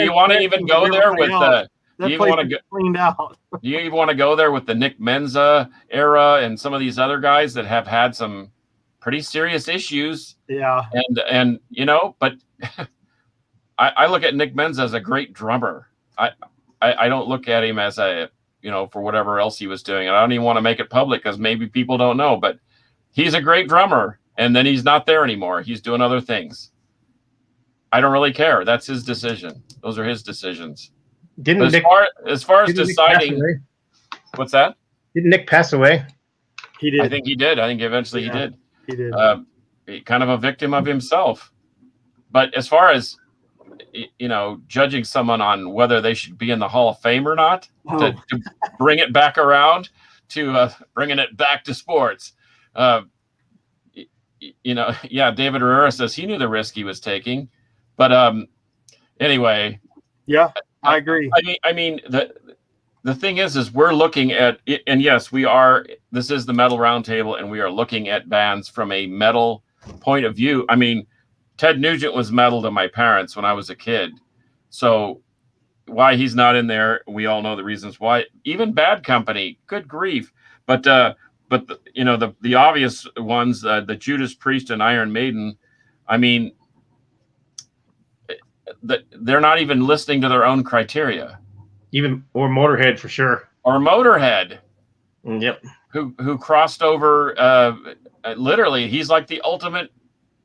you want to even go there with the? Do you want to go cleaned out? Do you even want to go there with the Nick Menza era and some of these other guys that have had some pretty serious issues? Yeah. And but I look at Nick Menza as a great drummer. I don't look at him as a, for whatever else he was doing. And I don't even want to make it public because maybe people don't know, but he's a great drummer. And then he's not there anymore. He's doing other things. I don't really care. That's his decision. Those are his decisions. As far as deciding, what's that? Didn't Nick pass away? He did. I think he did. I think eventually he did. He did. Kind of a victim of himself. But as far as, judging someone on whether they should be in the Hall of Fame or not, to bring it back around to bringing it back to sports. David Herrera says he knew the risk he was taking. But anyway. Yeah, I agree. I mean, the thing is we're looking at, and yes, we are, this is the Metal Roundtable, and we are looking at bands from a metal point of view. I mean, Ted Nugent was metal to my parents when I was a kid. So why he's not in there, we all know the reasons why. Even Bad Company, good grief. But the obvious ones, the Judas Priest and Iron Maiden, I mean, they're not even listening to their own criteria. Or Motorhead for sure. Or Motorhead. Yep. Who crossed over, literally, he's like the ultimate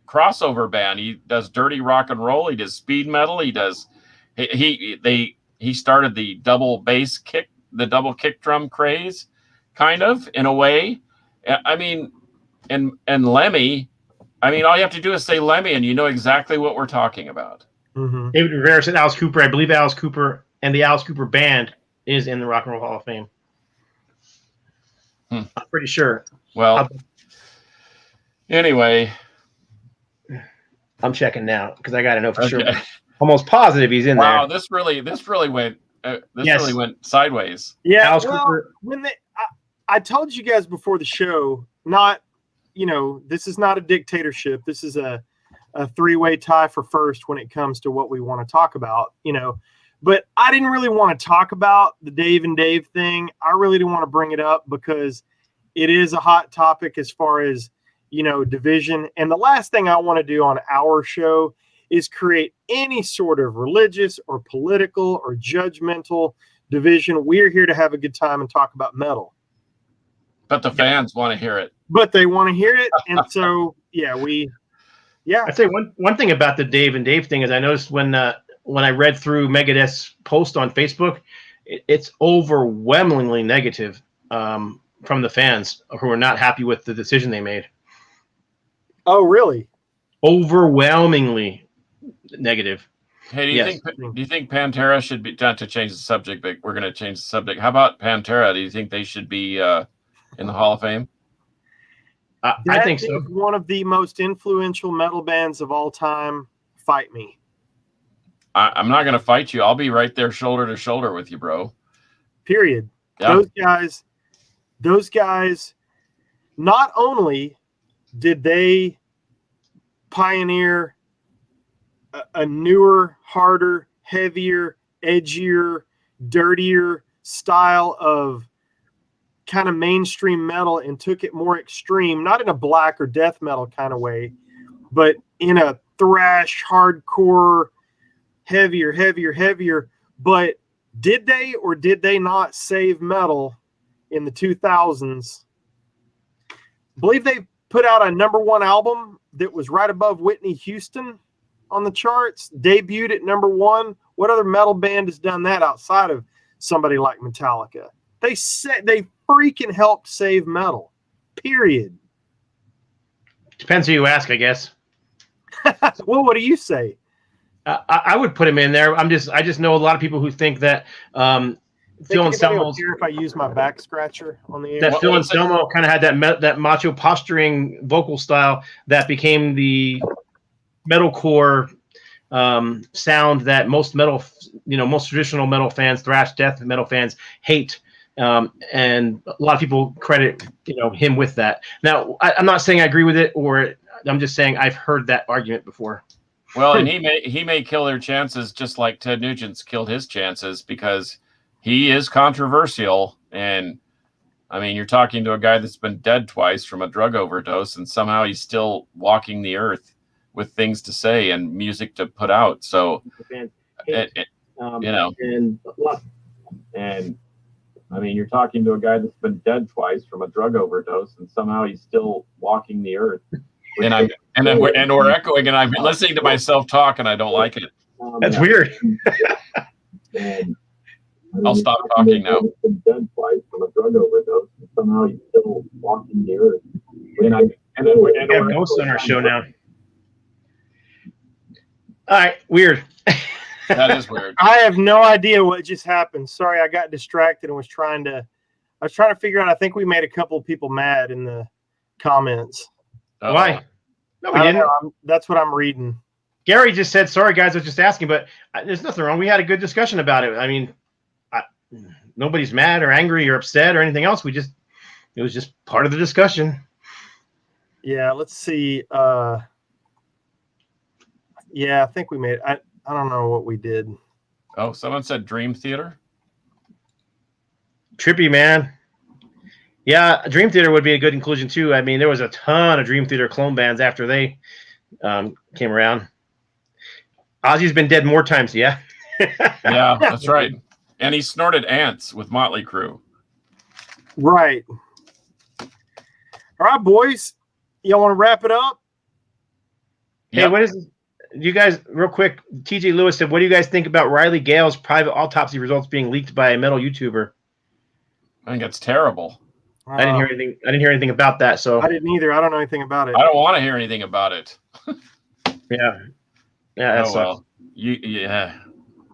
crossover band. He does dirty rock and roll. He does speed metal. He does. He started the double bass kick, the double kick drum craze, kind of, in a way. I mean, and Lemmy. I mean, all you have to do is say Lemmy, and you know exactly what we're talking about. Mm-hmm. David Rivera said Alice Cooper. I believe Alice Cooper and the Alice Cooper Band is in the Rock and Roll Hall of Fame. I'm pretty sure. Well, anyway. I'm checking now because I got to know for sure. Almost positive he's in there. Wow, this really went really went sideways. Yeah, I told you guys before the show, this is not a dictatorship. This is a three-way tie for first when it comes to what we want to talk about. But I didn't really want to talk about the Dave and Dave thing. I really didn't want to bring it up because it is a hot topic as far as division. And the last thing I want to do on our show is create any sort of religious or political or judgmental division. We're here to have a good time and talk about metal. But the fans want to hear it. But they want to hear it. And so, I'd say one thing about the Dave and Dave thing is I noticed when I read through Megadeth's post on Facebook, it's overwhelmingly negative from the fans who are not happy with the decision they made. Oh, really? Overwhelmingly negative. Hey, do you think Pantera should be, not to change the subject, but we're going to change the subject. How about Pantera? Do you think they should be in the Hall of Fame? I think so. One of the most influential metal bands of all time. Fight me. I'm not going to fight you. I'll be right there shoulder to shoulder with you, bro. Period. Yeah. Those guys, not only did they pioneer a newer, harder, heavier, edgier, dirtier style of kind of mainstream metal and took it more extreme, not in a black or death metal kind of way, but in a thrash, hardcore, heavier. But did they or did they not save metal in the 2000s? I believe they put out a #1 album that was right above Whitney Houston on the charts, debuted at #1. What other metal band has done that outside of somebody like Metallica. They freaking helped save metal. Period. Depends who you ask, I guess. Well, what do you say? I would put him in there. I just know a lot of people who think that Phil Anselmo. If I use my back scratcher on the air, that Phil Anselmo kind of had that macho posturing vocal style that became the metalcore sound that most metal, most traditional metal fans, thrash death metal fans hate. And a lot of people credit him with that. Now, I'm not saying I agree with it, or I'm just saying I've heard that argument before. Well, and he may kill their chances just like Ted Nugent's killed his chances, because he is controversial. And I mean, you're talking to a guy that's been dead twice from a drug overdose, and somehow he's still walking the earth with things to say and music to put out. So, and I mean, you're talking to a guy that's been dead twice from a drug overdose, and somehow he's still walking the earth. And we're echoing, and I'm listening to myself talk, and I don't like it. That's weird. I'll stop talking now. Been dead twice from a drug overdose, and somehow he's still walking the earth. We have ghosts on our show now. All right, weird. That is weird. I have no idea what just happened. Sorry, I got distracted and was trying to figure out. I think we made a couple of people mad in the comments. Uh-oh. Why? No, we didn't. That's what I'm reading. Gary just said, "Sorry, guys, I was just asking," but there's nothing wrong. We had a good discussion about it. I mean, nobody's mad or angry or upset or anything else. It was just part of the discussion. Yeah, let's see. Yeah, I think we made. I don't know what we did. Oh, someone said Dream Theater. Trippy, man. Yeah, Dream Theater would be a good inclusion too. I mean, there was a ton of Dream Theater clone bands after they came around. Ozzy's been dead more times, yeah. Yeah, that's right. And he snorted ants with Motley Crue. Right. All right, boys. Y'all want to wrap it up? Hey, what is you guys, real quick, TJ Lewis said, what do you guys think about Riley Gale's private autopsy results being leaked by a metal YouTuber? I think it's terrible. I didn't hear anything. I didn't hear anything about that. So I didn't either. I don't know anything about it. I don't want to hear anything about it. Yeah. That's well.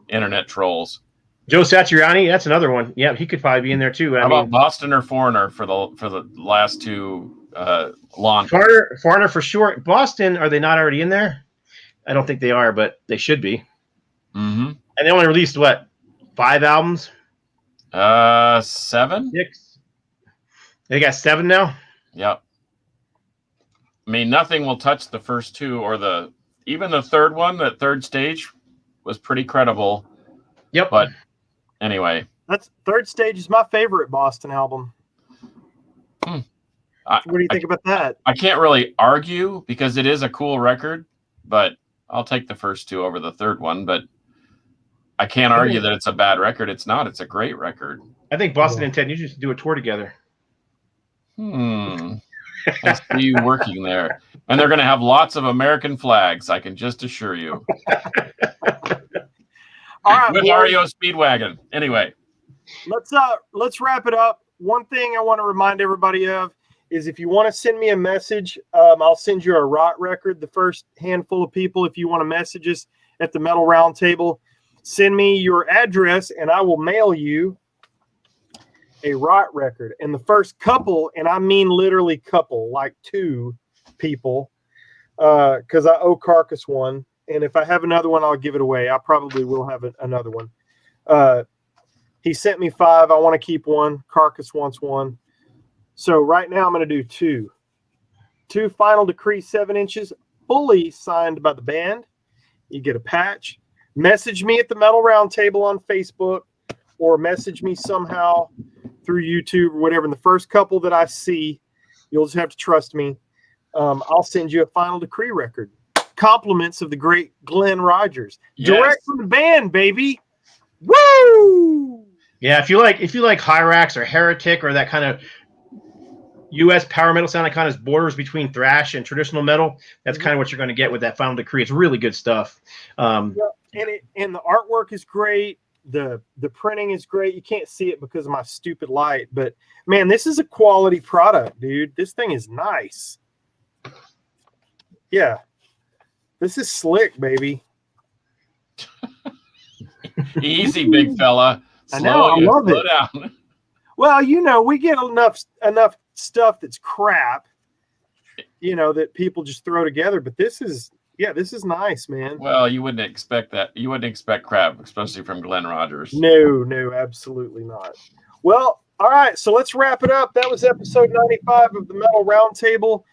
Internet trolls. Joe Satriani, that's another one. Yeah, he could probably be in there too. How about Boston or Foreigner for the last two launch? Foreigner for sure. Boston, are they not already in there? I don't think they are, but they should be. Mm-hmm. And they only released 5 albums? 7? 6. They got 7 now? Yep. I mean, nothing will touch the first 2 or even the third one. That third stage was pretty credible. Yep. But anyway, that's Third Stage is my favorite Boston album. What do you think about that? I can't really argue because it is a cool record, but I'll take the first 2 over the third one. But I can't argue that it's a bad record. It's not. It's a great record. I think Boston and Ted Nugent should do a tour together. I see you working there. And they're going to have lots of American flags, I can just assure you. All right, with REO Speedwagon. Anyway. Let's wrap it up. One thing I want to remind everybody of is if you want to send me a message, I'll send you a rot record. The first handful of people, if you want to message us at the Metal Roundtable, send me your address and I will mail you a rot record. And the first couple, and I mean literally couple, like 2 people, because I owe Carcass one. And if I have another one, I'll give it away. I probably will have another one. He sent me 5. I want to keep 1. Carcass wants 1. So right now I'm going to do 2. 2 Final Decree 7 inches, fully signed by the band. You get a patch. Message me at the Metal Roundtable on Facebook, or message me somehow through YouTube or whatever. And the first couple that I see, you'll just have to trust me. I'll send you a Final Decree record. Compliments of the great Glenn Rogers. Yes. Direct from the band, baby. Woo! Yeah, if you like Hyrax or Heretic or that kind of U.S. power metal sound that kind of borders between thrash and traditional metal, that's kind of what you're going to get with that Final Decree. It's really good stuff. And the artwork is great. The printing is great. You can't see it because of my stupid light, but man, this is a quality product, dude. This thing is nice. Yeah. This is slick, baby. Easy, big fella. I know, I love it. Down. Well, you know, we get enough stuff that's crap, you know, that people just throw together. But this is nice, man. Well, you wouldn't expect that. You wouldn't expect crap, especially from Glenn Rogers. No, absolutely not. Well, all right, so let's wrap it up. That was episode 95 of the Metal Roundtable.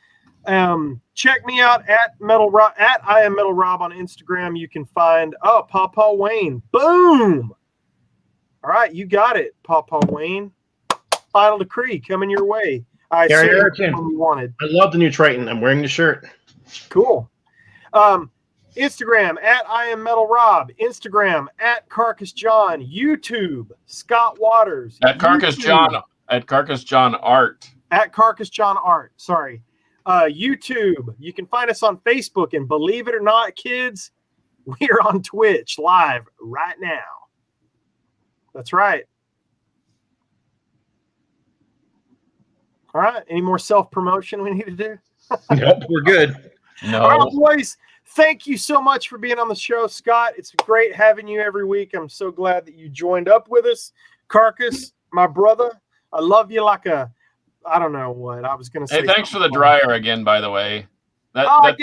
Check me out at I am Metal Rob on Instagram. You can find Pawpaw Wayne. Boom. All right, you got it, Pawpaw Wayne. Final decree coming your way. Gary Erickson. You wanted. I love the new Triton. I'm wearing the shirt. Cool. Instagram at I am Metal Rob. Instagram at Carcass John. YouTube Scott Waters. At Carcass John. At Carcass John Art. At Carcass John Art. Sorry. YouTube. You can find us on Facebook, and believe it or not, kids, we are on Twitch live right now. That's right. All right. Any more self-promotion we need to do? Nope, we're good. No. All right, boys. Thank you so much for being on the show, Scott. It's great having you every week. I'm so glad that you joined up with us. Carcass, my brother, I love you like I don't know what I was going to say. Hey, thanks for the dryer again, by the way. I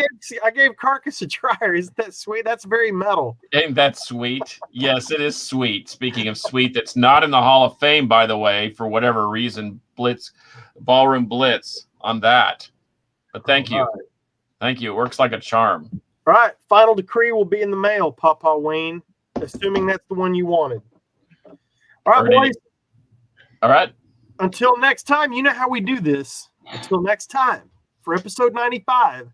gave Carcass a dryer. Isn't that sweet? That's very metal. Ain't that sweet? Yes, it is sweet. Speaking of sweet, that's not in the Hall of Fame, by the way, for whatever reason. Ballroom Blitz on that. But thank you. Right. Thank you. It works like a charm. All right. Final decree will be in the mail, Papa Wayne, assuming that's the one you wanted. All right, boys. All right. Until next time, you know how we do this. Until next time, for episode 95,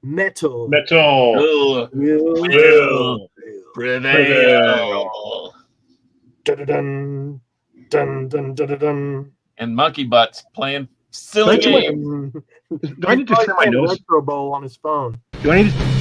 Metal will prevail. Dun, dun, dun, dun, dun. And Monkey Butts playing silly games. Do I need to trim my nose? Retro Bowl on his phone. Do I need to